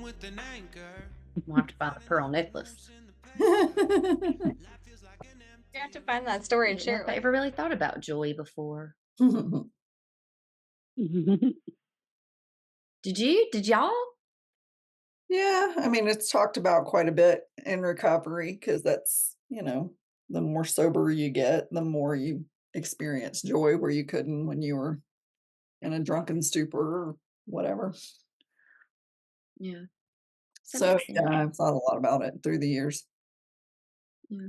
We'll have to find the pearl necklace. You have to find that story and I share it with never really thought about joy before. Did y'all? Yeah, I mean, it's talked about quite a bit in recovery because that's, the more sober you get, the more you experience joy where you couldn't when you were in a drunken stupor or whatever. Yeah. That So, makes sense. yeah, I've thought a lot about it through the years. Yeah.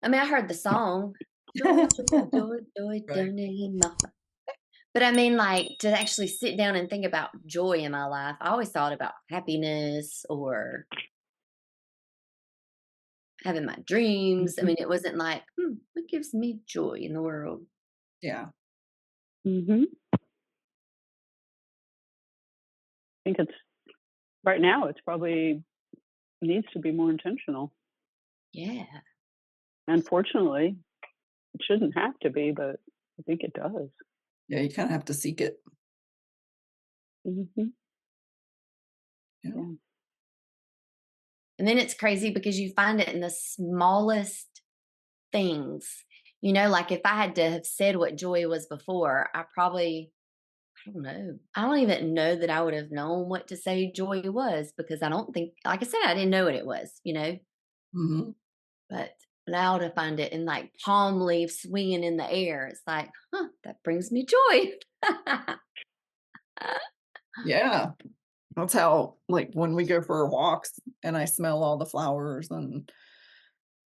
I mean, I heard the song, joy, joy, joy, joy, Right. don't need my heart. But I mean, like, to actually sit down and think about joy in my life, I always thought about happiness or having my dreams. I Mhm. mean, it wasn't like, what gives me joy in the world? Yeah. I think it's right now. It's probably needs to be more intentional. Yeah. Unfortunately, it shouldn't have to be, but I think it does. Yeah, you kinda have to seek it. Yeah. And then it's crazy because you find it in the smallest things. Like if I had to have said what joy was before, I don't know. I don't even know that I would have known what to say joy was because I don't think, like I said, I didn't know what it was. Mhm. But now to find it in like palm leaves swinging in the air, it's like, that brings me joy. Yeah. That's how, like, when we go for our walks and I smell all the flowers and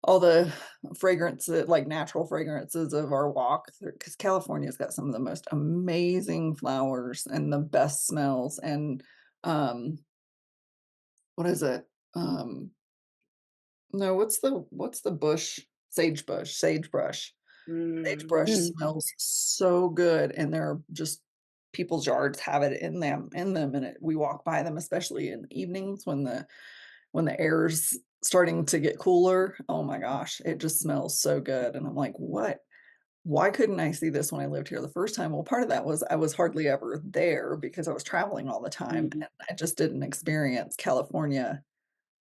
all the fragrances, like, natural fragrances of our walk, because California's got some of the most amazing flowers and the best smells, and, um, what is it? Um, no, what's the bush? Sagebrush, sagebrush. Mm. Sagebrush smells so good, and they're just people's yards have it in them, and we walk by them, especially in the evenings when the air's starting to get cooler. Oh my gosh, it just smells so good, and I'm like, "What? Why couldn't I see this when I lived here the first time?" Well, part of that was I was hardly ever there because I was traveling all the time, and I just didn't experience California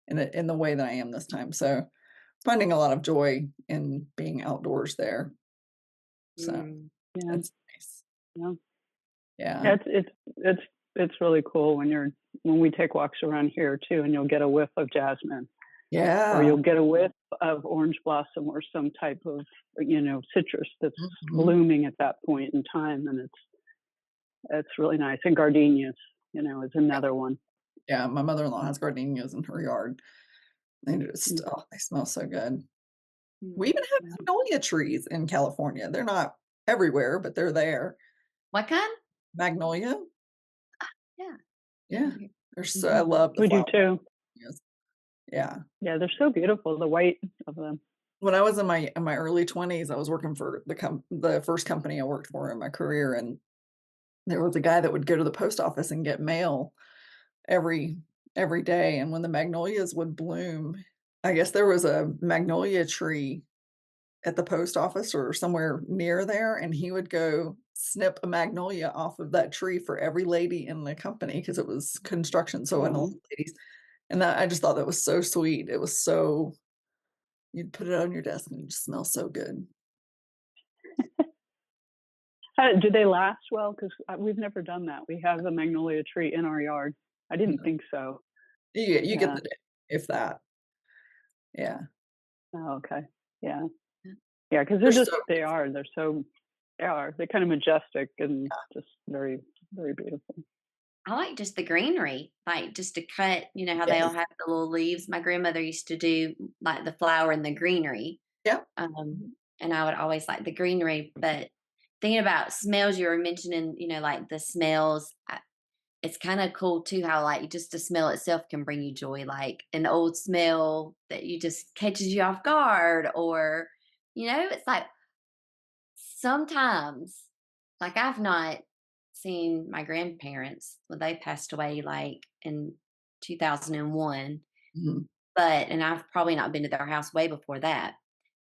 in the way that I am this time, so finding a lot of joy in being outdoors there, so Yeah. it's nice. Yeah. Yeah. Yeah, it's really cool when we take walks around here too, and you'll get a whiff of jasmine, or Yeah. you'll get a whiff of orange blossom or some type of citrus that's Mhm. blooming at that point in time, and it's really nice. And gardenias, is another one. Yeah, my mother-in-law has gardenias in her yard. Mm, They smell so good. We Mm. even have yeah. magnolia trees in California. They're not everywhere, but they're there. What kind? Magnolia? Yeah. Yeah. Okay. I love the We do flower too. magnolias. Yeah. Yeah, they're so beautiful. The white of them. When I was in my early 20s, I was working for the first company I worked for in my career, and there was a guy that would go to the post office and get mail every every day, and when the magnolias would bloom, I guess there was a magnolia tree at the post office or somewhere near there, and he would go snip a magnolia off of that tree for every lady in the company because it was construction, so and a lot Oh. of ladies, and that I just thought that was so sweet. It was so you'd put it on your desk and it just smells so good. Do they last well? Because we've never done that. We have a magnolia tree in our yard. I didn't No, think so. you get Yeah. the day, if that. Yeah. Oh, okay. Yeah. Yeah. Yeah, because They're so they're kind of majestic and just very, very beautiful. I like just the greenery, like just to cut, how they all yes. have the little leaves. My grandmother used to do like the flower and the greenery. Yeah. And I would always like the greenery. But thinking about smells, you were mentioning, like the smells. It's kind of cool too how like just the smell itself can bring you joy, like an old smell that you just catches you off guard, or it's like sometimes, like I've not seen my grandparents when they passed away, like in 2001, Mhm. and I've probably not been to their house way before that.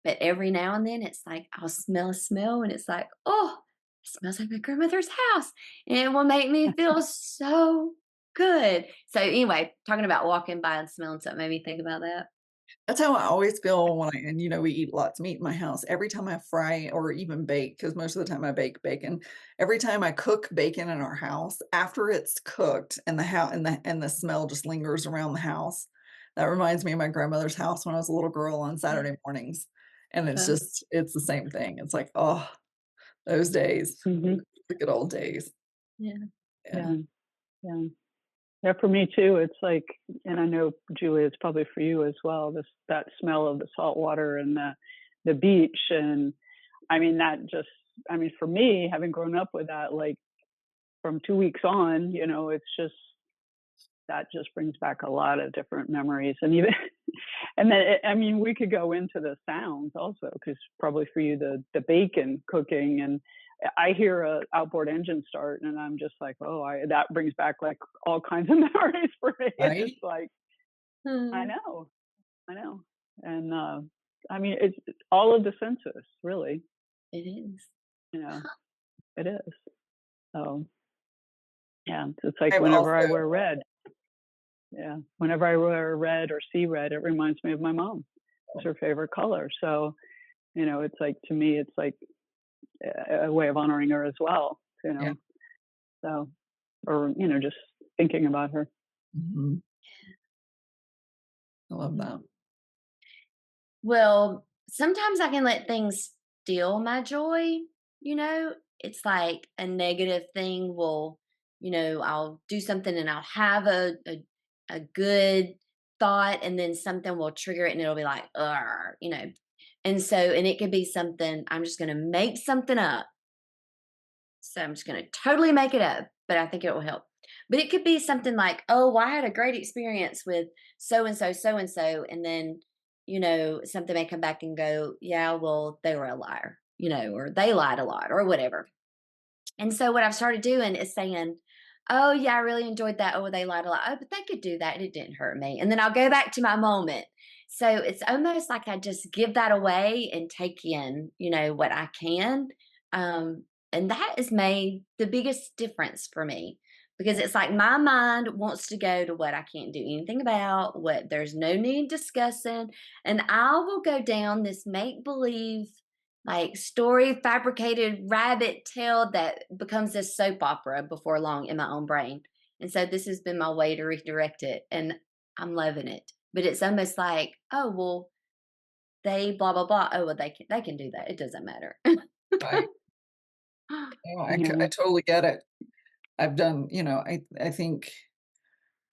But every now and then, it's like I'll smell a smell, and it's like, oh. smells like my grandmother's house. And it will make me feel so good. So anyway, talking about walking by and smelling something made me think about that. That's how I always feel when and we eat lots of meat in my house. Every time I fry or even bake, because most of the time I bake bacon, every time I cook bacon in our house, after it's cooked and the house and the smell just lingers around the house, that reminds me of my grandmother's house when I was a little girl on Yeah. Saturday mornings. And Uh, it's the same thing. It's like, oh, those days, Hmm. the good old days. yeah. Yeah. Yeah. Yeah. Yeah, for me too. It's like, and I know Julie, it's probably for you as well. That smell of the salt water and the beach, and I mean that just, I mean for me, having grown up with that, like from 2 weeks on, it's just that just brings back a lot of different memories, and even, and then I mean we could go into the sounds also because probably for you the bacon cooking and. I hear a outboard engine start, and I'm just like, oh, that brings back like all kinds of memories for me. It's Right? like, I Hmm. know, I know, and I mean, it's all of the senses, really. It is. You know, it is. So yeah, it's like I've whenever I also wear red. Yeah, whenever I wear red or see red, it reminds me of my mom. It's her favorite color. So it's like to me, it's like a way of honoring her as well. yeah. So or just thinking about her. Mhm. I love Mm. that. Well, sometimes I can let things steal my joy, you know? It's like a negative thing will, I'll do something and I'll have a good thought and then something will trigger it and it'll be like, And so, and it could be something, I'm just gonna make something up. So I'm just gonna totally make it up, but I think it will help. But it could be something like, oh, well, I had a great experience with so and so, so and so, and then something may come back and go, yeah, well, they were a liar, or they lied a lot, or whatever. And so what I've started doing is saying, oh yeah, I really enjoyed that. Oh, they lied a lot. Oh, but they could do that and it didn't hurt me. And then I'll go back to my moment. So it's almost like I just give that away and take in, what I can. And that has made the biggest difference for me because it's like my mind wants to go to what I can't do anything about, what there's no need discussing. And I will go down this make believe like story fabricated rabbit tail that becomes this soap opera before long in my own brain. And so this has been my way to redirect it and I'm loving it. But it's almost like, oh well, they blah blah blah. Oh well, they can do that. It doesn't matter. Right. Yeah, I Yeah. totally get it. I've done, I think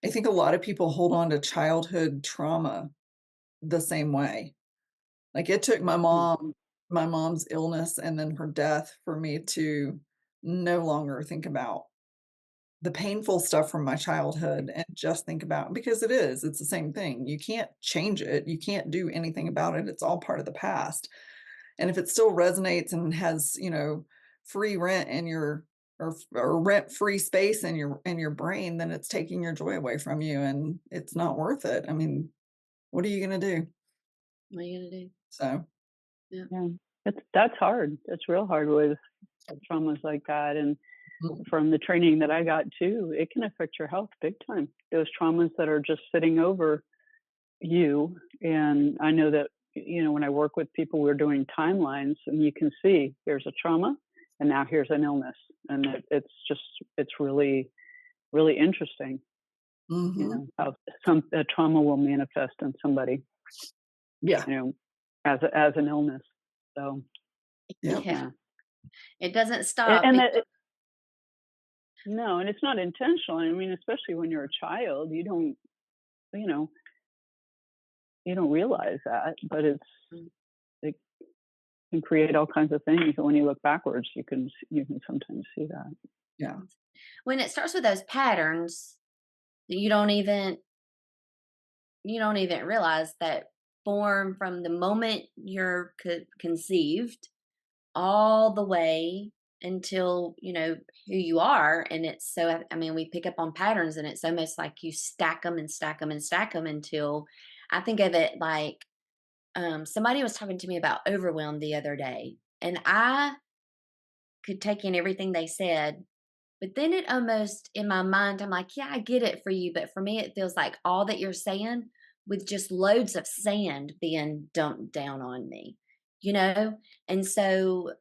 a lot of people hold on to childhood trauma the same way. Like it took Mhm. my mom's illness and then her death for me to no longer think about the painful stuff from my childhood and just think about because it's the same thing. You can't change it. You can't do anything about it. It's all part of the past. And if it still resonates and has, free rent in your or rent-free space in your brain, then it's taking your joy away from you and it's not worth it. I mean, what are you gonna do? What are you gonna do? So, Yeah. Yeah. That's hard. It's real hard with traumas like that. And mm, from the training that I got too, it can affect your health big time. Those traumas that are just sitting over you. And I know that, when I work with people, we're doing timelines and you can see here's a trauma and now here's an illness. And it's really, really interesting, mhm, how a trauma will manifest in somebody, yeah, as an illness. So, yep, Yeah. yeah. It doesn't And, stop. and that, no, and it's not intentional. I mean, especially when you're a child, you know, you don't realize that, but it can create all kinds of things. And when you look backwards, you can sometimes see that. yeah, When it starts with those patterns, you don't even realize that form from the moment you're conceived all the way until who you are. And it's so, I mean, we pick up on patterns and it's almost like you stack them and stack them and stack them until I think of it like somebody was talking to me about overwhelm the other day and I could take in everything they said. But then it almost, in my mind, I'm like, yeah, I get it for you. But for me, it feels like all that you're saying with just loads of sand being dumped down on me, you know? And so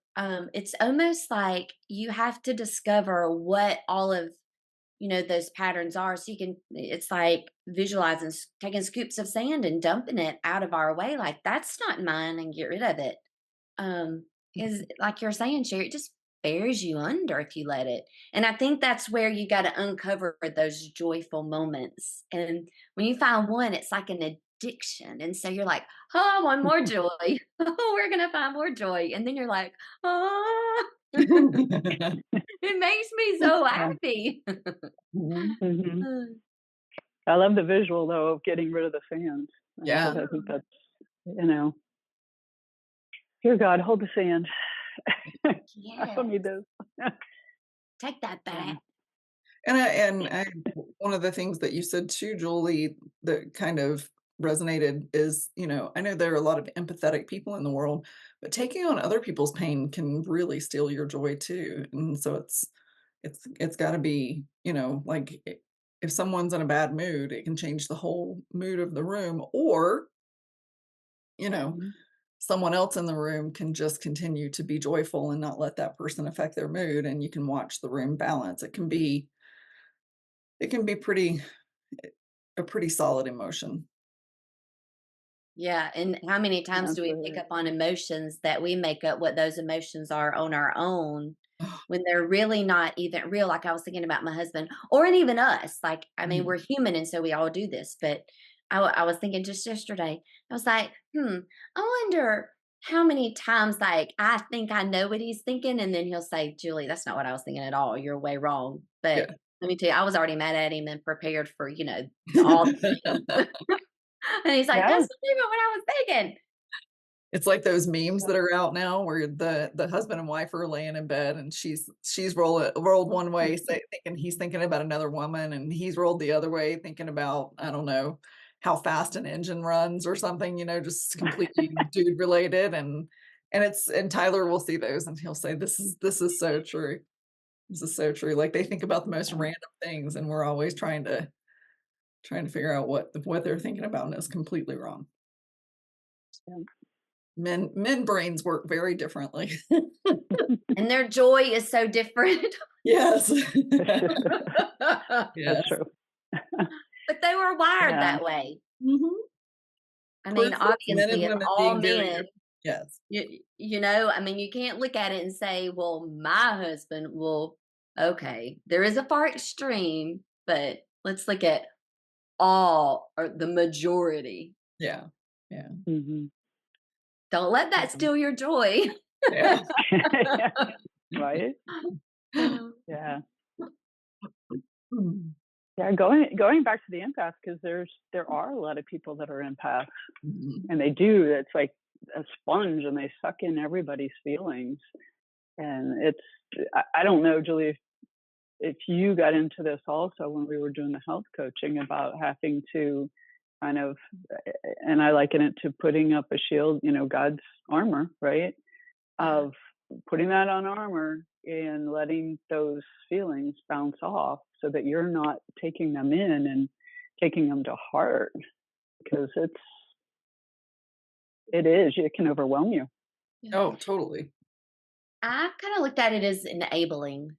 it's almost like you have to discover what all of, those patterns are. So you can, it's like visualizing, taking scoops of sand and dumping it out of our way. Like, that's not mine, and get rid of it. Um, is like you're saying, Sherry, it just bears you under if you let it. And I think that's where you got to uncover those joyful moments. And when you find one, it's like an addiction. And so you're like, oh, I want more joy. Oh, we're going to find more joy. And then you're like, oh, it makes me so Yeah. happy. Mhm. Hmm. I love the visual though of getting rid of the fans. Yeah. I think that's, here, God, hold the sand. I Yeah. don't need this. Take that Yeah. back. And one of the things that you said too, Julie, that kind of resonated is, I know there are a lot of empathetic people in the world, but taking on other people's pain can really steal your joy too. And so it's got to be, like if someone's in a bad mood, it can change the whole mood of the room, or, you know, Mhm. someone else in the room can just continue to be joyful and not let that person affect their mood, and you can watch the room balance. It can be a pretty solid emotion. Yeah, and how many times do we pick Absolutely. up on emotions that we make up what those emotions are on our own when they're really not even real? Like, I was thinking about my husband, or and even us. Like, I mean, Mhm. we're human, and so we all do this. But I was thinking just yesterday, I was like, I wonder how many times, like, I think I know what he's thinking, and then he'll say, Julie, that's not what I was thinking at all. You're way wrong. But Yeah. let me tell you, I was already mad at him and prepared for, all the things. And he's like, Yeah. "That's not even what I was thinking." It's like those memes that are out now where the husband and wife are laying in bed, and she's rolled one way, thinking he's thinking about another woman, and he's rolled the other way thinking about, I don't know, how fast an engine runs or something, just completely dude related, and Tyler will see those and he'll say, "This is so true. This is so true." Like, they think about the most Yeah. random things, and we're always trying to figure out what they're thinking about, and it's completely wrong. Yeah. Men brains work very differently. And their joy is so different. Yes. That's Yes. true. But they were wired Yeah. that way. Mhm. I mean, Proof of men obviously, and if women all being very men, different. Yes. I mean, you can't look at it and say, "Well, my husband will." Okay, there is a far extreme, but let's look at all, or the majority. Yeah. Yeah. Hmm. Don't let that steal your joy. Yeah. Right? Uh, Yeah. Mhm. Yeah. Going back to the empath, because there are a lot of people that are empaths, Mhm. and they do. It's like a sponge, and they suck in everybody's feelings. And I don't know, Julie, if you got into this also when we were doing the health coaching about having to kind of, and I liken it to putting up a shield, God's armor, right? yeah. Of putting that on armor and letting those feelings bounce off so that you're not taking them in and taking them to heart, because it can overwhelm you. Yeah. Oh, totally. I kind of looked at it as enabling.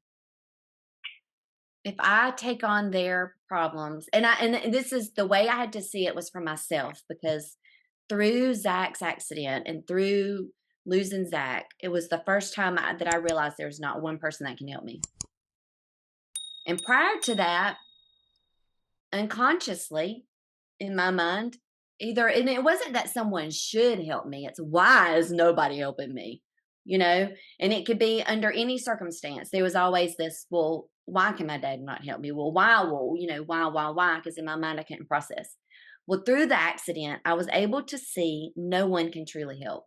If I take on their problems, and this is the way I had to see it, was for myself, because through Zach's accident and through losing Zach, it was the first time that I realized there's not one person that can help me. And prior to that, unconsciously in my mind, and it wasn't that someone should help me, it's why is nobody helping me, you know? And it could be under any circumstance. There was always this, well, why can my dad not help me? Well, why? Well, why? Because in my mind, I couldn't process. Well, through the accident, I was able to see no one can truly help.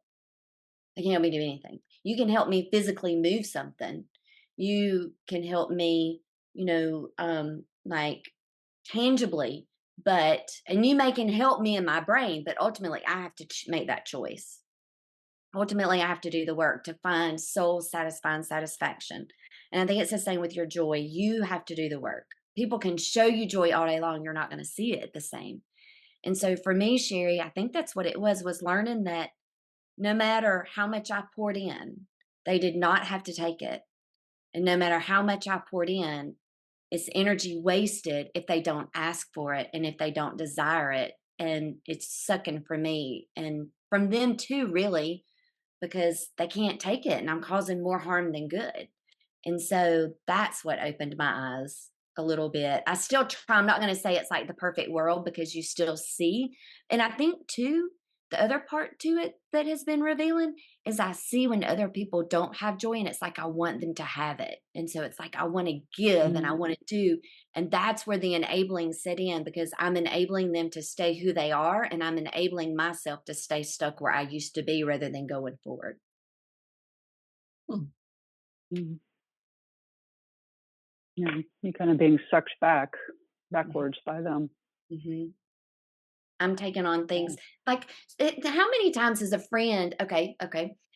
They can help me do anything. You can help me physically move something. You can help me, like tangibly, and you may can help me in my brain, but ultimately I have to make that choice. ultimately I have to do the work to find soul satisfying satisfaction. And I think it's the same with your joy. You have to do the work. People can show you joy all day long. You're not going to see it the same. And so for me, Sherry, I think that's what it was learning that no matter how much I poured in, they did not have to take it. And no matter how much I poured in, it's energy wasted if they don't ask for it and if they don't desire it. And it's sucking for me and from them too, really, because they can't take it and I'm causing more harm than good. And so that's what opened my eyes a little bit. I still try, I'm not going to say it's like the perfect world because you still see. And I think too, the other part to it that has been revealing is I see when other people don't have joy and it's like I want them to have it. And so it's like I want to give and I Mm, want to do. And that's where the enabling set in because I'm enabling them to stay who they are and I'm enabling myself to stay stuck where I used to be rather than going forward. Hmm. mm. Yeah, you kind of being sucked backwards by them. Mm-hmm. I'm taking on Yeah. things like how many times has a friend, okay.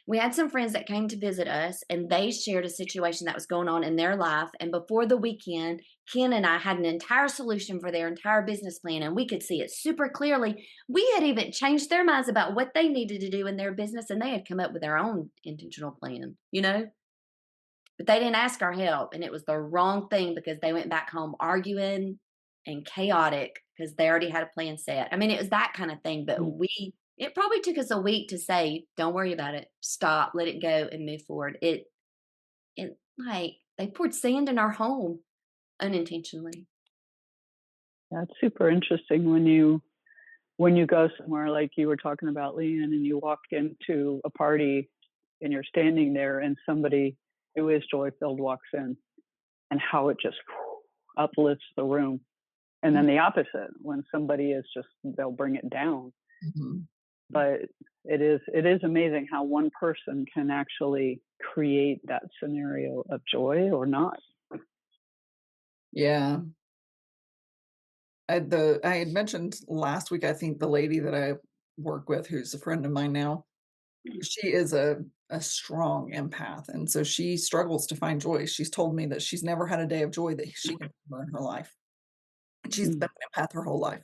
We had some friends that came to visit us and they shared a situation that was going on in their life. And before the weekend, Ken and I had an entire solution for their entire business plan and we could see it super clearly. We had even changed their minds about what they needed to do in their business and they had come up with their own intentional plan, you know? But they didn't ask our help, and it was the wrong thing because they went back home arguing and chaotic because they already had a plan set. I mean, it was that kind of thing, but Mm. it probably took us a week to say, "Don't worry about it. Stop, let it go, and move forward." It like they poured sand in our home unintentionally. That's super interesting when you go somewhere like you were talking about, Leanne, and you walk into a party and you're standing there and somebody who is joy filled walks in and how it just uplifts the room. And then the opposite, when somebody is just, they'll bring it down. Mhm. But it is amazing how one person can actually create that scenario of joy or not. Yeah. I had mentioned last week, I think the lady that I work with, who's a friend of mine now, she is a strong empath, and so she struggles to find joy. She's told me that she's never had a day of joy that she can remember in her life. And she's Mm, been an empath her whole life.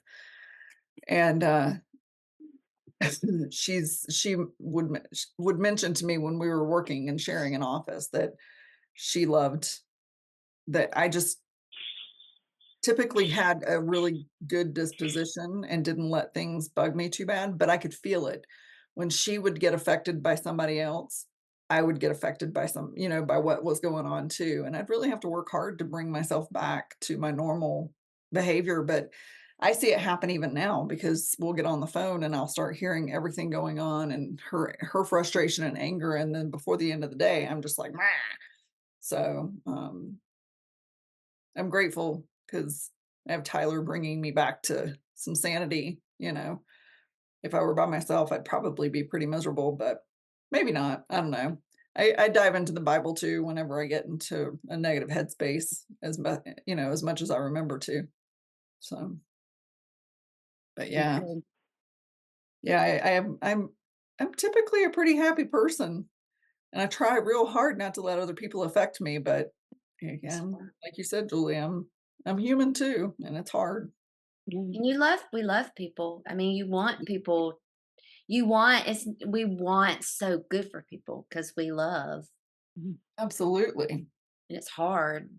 And she would mention to me when we were working and sharing an office that she loved that I just typically had a really good disposition and didn't let things bug me too bad, but I could feel it. When she would get affected by somebody else, I would get affected by by what was going on too. And I'd really have to work hard to bring myself back to my normal behavior. But I see it happen even now because we'll get on the phone and I'll start hearing everything going on and her frustration and anger. And then before the end of the day, I'm just like, "Meh." So I'm grateful because I have Tyler bringing me back to some sanity. If I were by myself, I'd probably be pretty miserable, but maybe not. I don't know. I dive into the Bible too whenever I get into a negative headspace as much as I remember to. So, but that's yeah. good. Yeah, I'm typically a pretty happy person and I try real hard not to let other people affect me, but again, like you said, Julie, I'm human too, and it's hard. Yeah. And we love people. I mean, you want people, we want so good for people because we love, Mhm. Absolutely. and it's hard.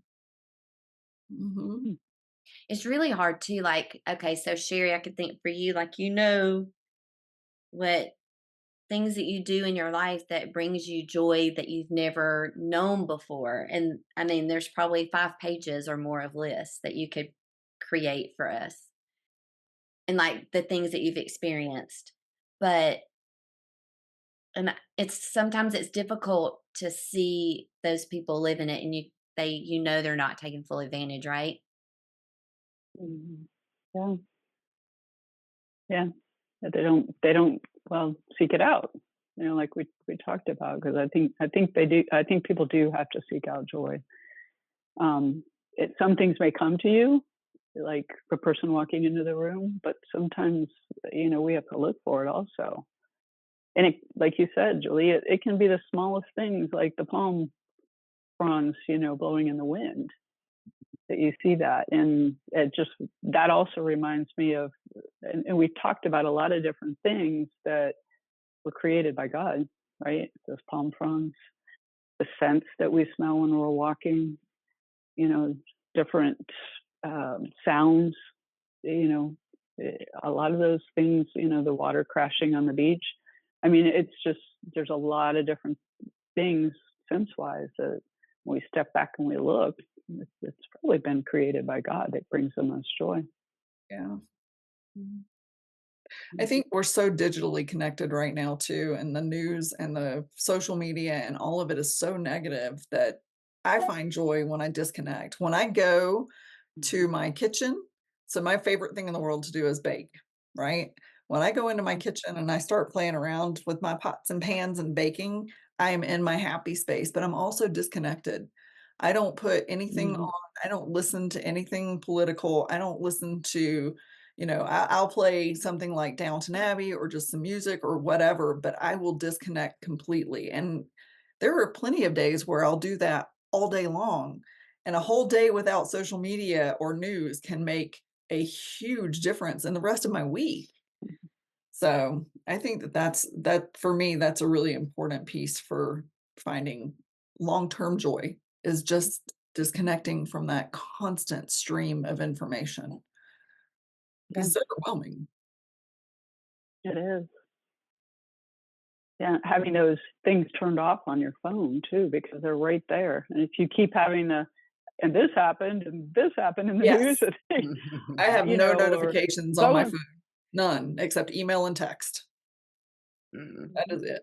Mhm. Mm, It's really hard too. Like, okay, so Sherry, I could think for you, like, what things that you do in your life that brings you joy that you've never known before. And I mean, there's probably 5 pages or more of lists that you could create for us and like the things that you've experienced. But and it's sometimes it's difficult to see those people living it and they're not taking full advantage, right? mhm. Yeah, yeah. That they don't well seek it out. Like we talked about, because I think they do. I think people do have to seek out joy. Some things may come to you, like a person walking into the room, but sometimes we have to look for it also. And it, like you said, Julie, it can be the smallest things, like the palm fronds, blowing in the wind, that you see that. And that also reminds me of, and we've talked about a lot of different things that were created by God, right? Those palm fronds, the scents that we smell when we're walking, different sounds, a lot of those things, the water crashing on the beach. I mean, it's just, there's a lot of different things sense wise that when we step back and we look, it's probably been created by God that brings the most joy. Yeah. I think we're so digitally connected right now too, and the news and the social media and all of it is so negative that I find joy when I disconnect. When I go to my kitchen, so my favorite thing in the world to do is bake, right? When I go into my kitchen and I start playing around with my pots and pans and baking, I am in my happy space, but I'm also disconnected. I don't put anything on, I don't listen to anything political. I don't listen to, I'll play something like Downton Abbey or just some music or whatever, but I will disconnect completely. And there are plenty of days where I'll do that all day long. And a whole day without social media or news can make a huge difference in the rest of my week. So I think that for me, that's a really important piece for finding long-term joy, is just disconnecting from that constant stream of information. Yeah, It's overwhelming. it is. Yeah, having those things turned off on your phone too, because they're right there. And if you keep having and this happened in the news, Yes. I have no or notifications on my phone. None, except email and text. That is it.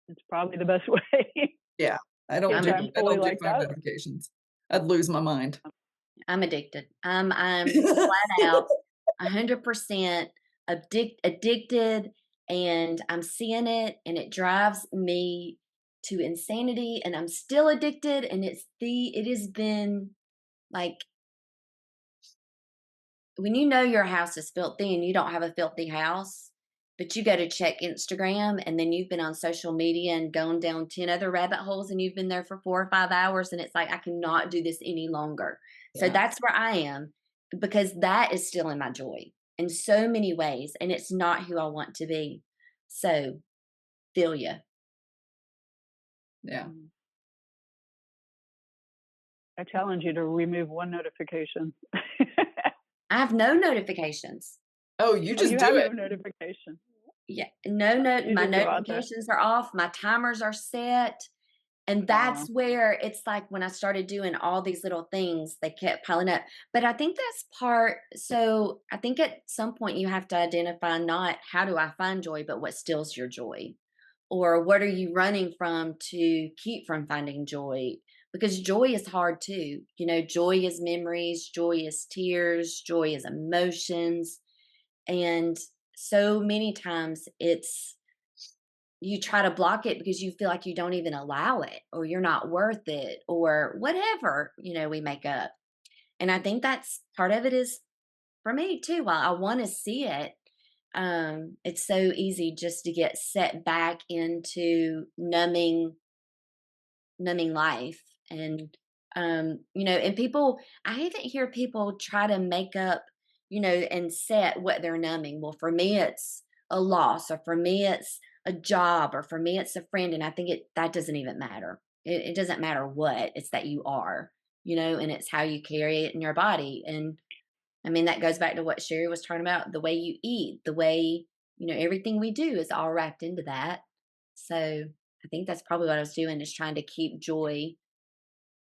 It's probably the best way. Yeah, I don't I'm do addicted. phone like that. notifications. I'd lose my mind. I'm addicted. I'm flat out 100% addicted, and I'm seeing it, and it drives me to insanity, and I'm still addicted, and it has been like, when you know your house is filthy and you don't have a filthy house, but you go to check Instagram and then you've been on social media and gone down 10 other rabbit holes and you've been there for 4 or 5 hours, and it's like, I cannot do this any longer. So Yeah. that's where I am, because that is still in my joy in so many ways, and it's not who I want to be. So feel ya. Yeah. I challenge you to remove one notification. I have no notifications. Oh, you just you do have it. no notification. Yeah, You my just go out there. notifications are off, my timers are set. And that's where it's like, when I started doing all these little things, they kept piling up. But I think that's so I think at some point you have to identify not how do I find joy, but what steals your joy? Or what are you running from to keep from finding joy? Because joy is hard too. Joy is memories, joy is tears, joy is emotions. And so many times you try to block it because you feel like you don't even allow it, or you're not worth it, or whatever, we make up. And I think that's part of it is for me too. While I want to see it, it's so easy just to get set back into numbing life. And and people, I even hear people try to make up, and set what they're numbing. Well, for me it's a loss, or for me it's a job, or for me it's a friend. And I think that doesn't even matter. It doesn't matter what, it's that you are, and it's how you carry it in your body. And I mean, that goes back to what Sherry was talking about, the way you eat, the way, everything we do is all wrapped into that. So I think that's probably what I was doing, is trying to keep joy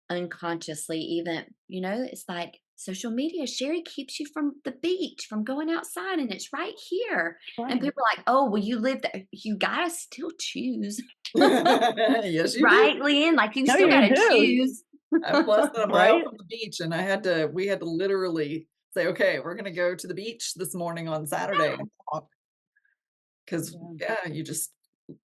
unconsciously. Even, it's like social media, Sherry, keeps you from the beach, from going outside, and it's right here. Right. And people are like, oh, well, you live there. You got to still choose. Yes, you Right, do. Leanne? Like, you No, still got you to do. choose. I'm less than a mile Right? from the beach, and we had to literally say, okay, we're going to go to the beach this morning on Saturday and walk. Because you just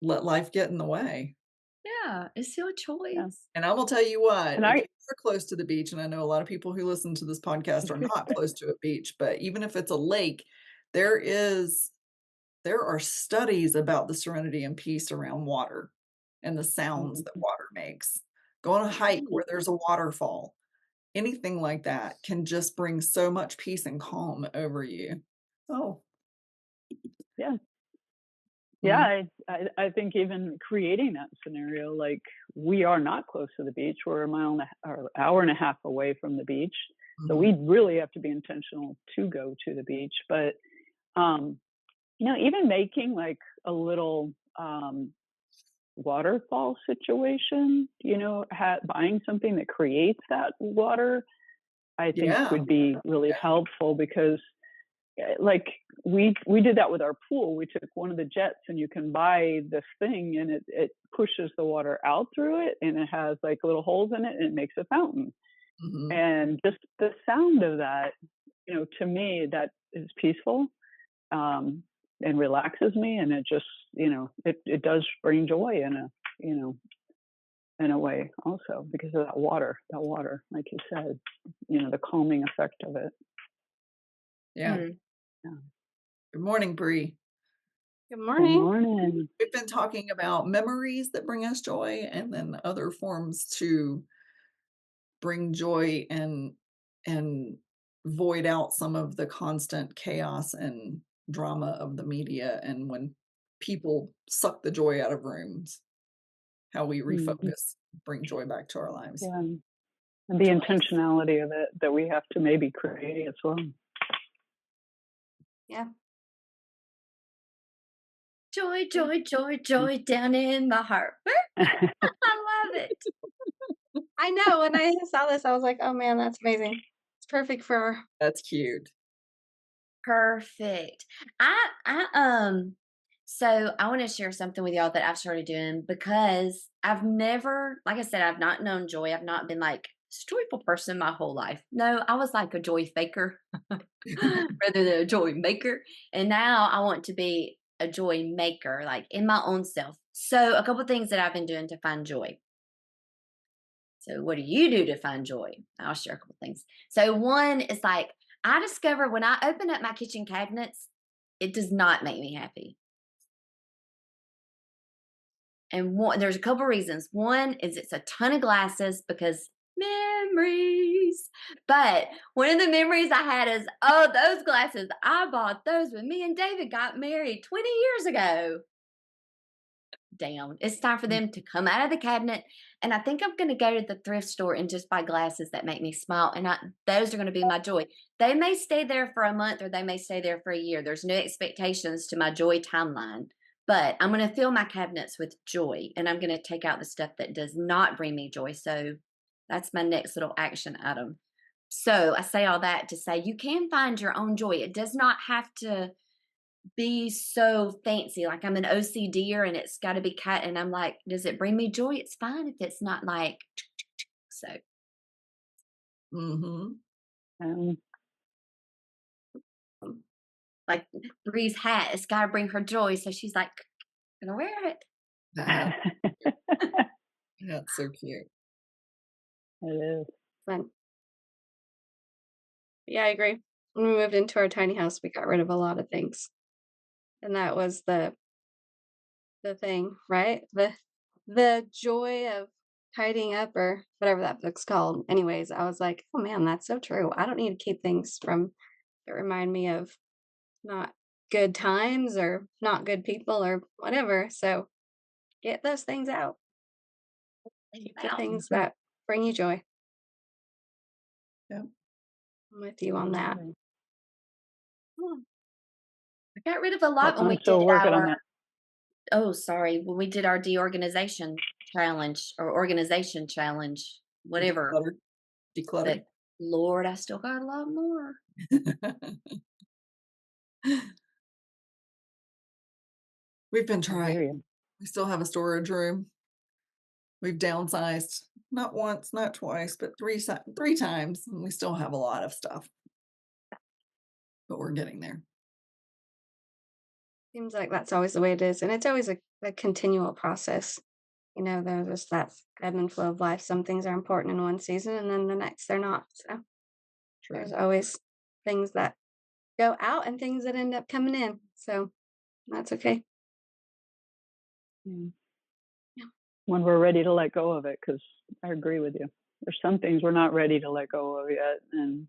let life get in the way. Yeah, it's your choice. Yeah. And I will tell you what, And if you're close to the beach, and I know a lot of people who listen to this podcast are not close to a beach, but even if it's a lake, there is there are studies about the serenity and peace around water and the sounds that Mhm. water makes. Go on a hike Right. where there's a waterfall. Anything like that can just bring so much peace and calm over you. Oh, Yeah. Yeah, mm, I think even creating that scenario, like we are not close to the beach. We're a mile and or hour and a half away from the beach. So mhm. we really have to be intentional to go to the beach. But um, even making like a little waterfall situation, buying something that creates that water, I think Yeah, would be really helpful because like we did that with our pool. We took one of the jets and you can buy this thing and it pushes the water out through it and it has like little holes in it and it makes a fountain. mhm. And just the sound of that, to me that is peaceful, um, and relaxes me and it just, it does bring joy you know, in a way also because of that water, like you said, the calming effect of it. Yeah. Mm. Yeah. Good morning, Bree. Good Good morning. morning. We've been talking about memories that bring us joy and then other forms to bring joy and void out some of the constant chaos and drama of the media and when people suck the joy out of rooms, how we Mhm. refocus, bring joy back to our lives. Yeah. And the Joyce. intentionality of it that we have to maybe create as well. Yeah. Joy, Yeah. joy, joy, joy down in my heart. I love it. I know. When I saw this, I was like, oh man, that's amazing. It's perfect for That's cute. Perfect. I so I want to share something with y'all that I've started doing because I've never, like I said, I've not known joy. I've not been like a joyful person my whole life. No, I was like a joy faker rather than a joy maker. And now I want to be a joy maker, like in my own self. So a couple things that I've been doing to find joy. So what do you do to find joy? I'll share a couple things. So one is like I discover when I open up my kitchen cabinets, it does not make me happy. And there's a couple reasons. One is it's a ton of glasses because memories. But one of the memories I had is, oh, those glasses. I bought those when me and David got married 20 years ago. Down. It's time for them to come out of the cabinet. And I think I'm going to go to the thrift store and just buy glasses that make me smile. And those are going to be my joy. They may stay there for a month or they may stay there for a year. There's no expectations to my joy timeline. But I'm going to fill my cabinets with joy and I'm going to take out the stuff that does not bring me joy. So that's my next little action item. So I say all that to say you can find your own joy. It does not have to be so fancy. Like I'm an OCDer and it's got to be cut. And I'm like, does it bring me joy? It's fine if it's not like so. Mhm. Um, Like Bree's hat, it's got to bring her joy. So she's like, gonna wear it. That it that's so cute. is. fun. Yeah, I agree. When we moved into our tiny house, we got rid of a lot of things. And that was the thing, right? The joy of tidying up or whatever that book's called. Anyways, I was like, oh man, that's so true. I don't need to keep things from that remind me of not good times or not good people or whatever. So get those things out. Keep the Out. things that bring you joy. Yeah. I'm with you on that. Absolutely. I got rid of a lot when I'm we did still working on our, that. oh, sorry, when we did our deorganization challenge or organization challenge, whatever. Declutter. Declutter. But Lord, I still got a lot more. We've been I hear trying. you. We still have a storage room. We've downsized not once, not twice, but three times, and we still have a lot of stuff. But we're getting there. Seems like that's always the way it is. And it's always a continual process. There's just that ebb and flow of life. Some things are important in one season and then the next they're not. So True. there's always things that go out and things that end up coming in. So That's okay. Mm. Yeah. When we're ready to let go of it, because I agree with you. There's some things we're not ready to let go of yet, and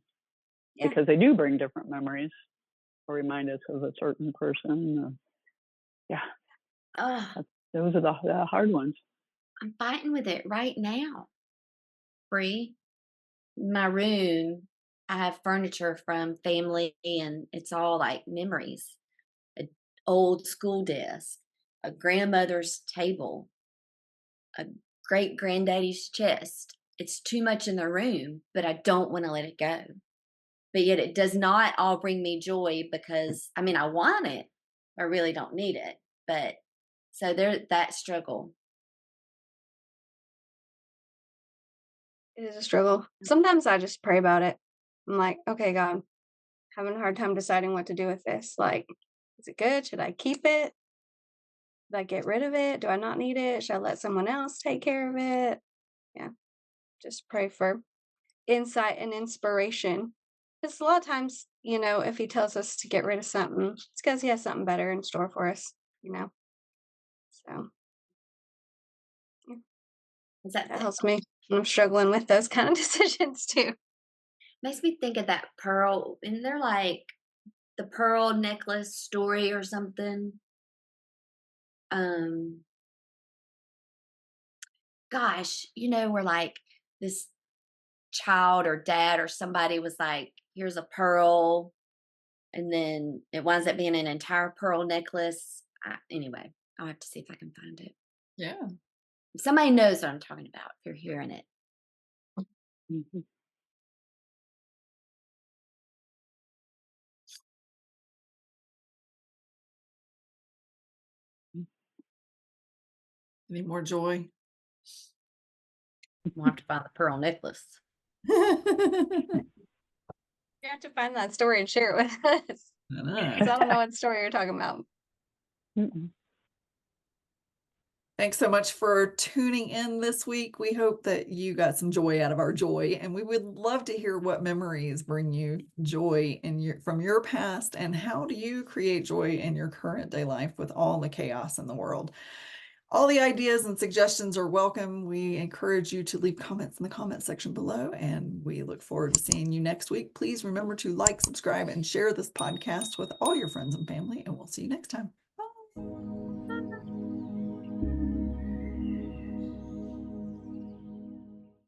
Yeah. because they do bring different memories or remind us of a certain person. Yeah, Oh, those are the hard ones. I'm fighting with it right now. Bree, my room, I have furniture from family, and it's all like memories. An old school desk, a grandmother's table, a great granddaddy's chest. It's too much in the room, but I don't want to let it go. But yet it does not all bring me joy because I mean I want it. I really don't need it. But so there that struggle. It is a struggle. Sometimes I just pray about it. I'm like, okay, God, having a hard time deciding what to do with this. Like, is it good? Should I keep it? Should I get rid of it? Do I not need it? Should I let someone else take care of it? Yeah, just pray for insight and inspiration. Because a lot of times, if he tells us to get rid of something, it's because he has something better in store for us, So yeah, Is that that helps me when I'm struggling with those kind of decisions too. makes me think of that pearl, and they're like the pearl necklace story or something. Um Gosh, where like this child or dad or somebody was like, here's a pearl, and then it winds up being an entire pearl necklace. Anyway, I'll have to see if I can find it. Yeah. If somebody knows what I'm talking about, if you're hearing it. Mhm. Any more joy? We'll have to find the pearl necklace. You have to find that story and share it with us. I Because know. I don't know what story you're talking about. Mm-mm. Thanks so much for tuning in this week. We hope that you got some joy out of our joy, and we would love to hear what memories bring you joy from your past, and how do you create joy in your current day life with all the chaos in the world. All the ideas and suggestions are welcome. We encourage you to leave comments in the comment section below, and we look forward to seeing you next week. Please remember to like, subscribe, and share this podcast with all your friends and family, and we'll see you next time. Bye.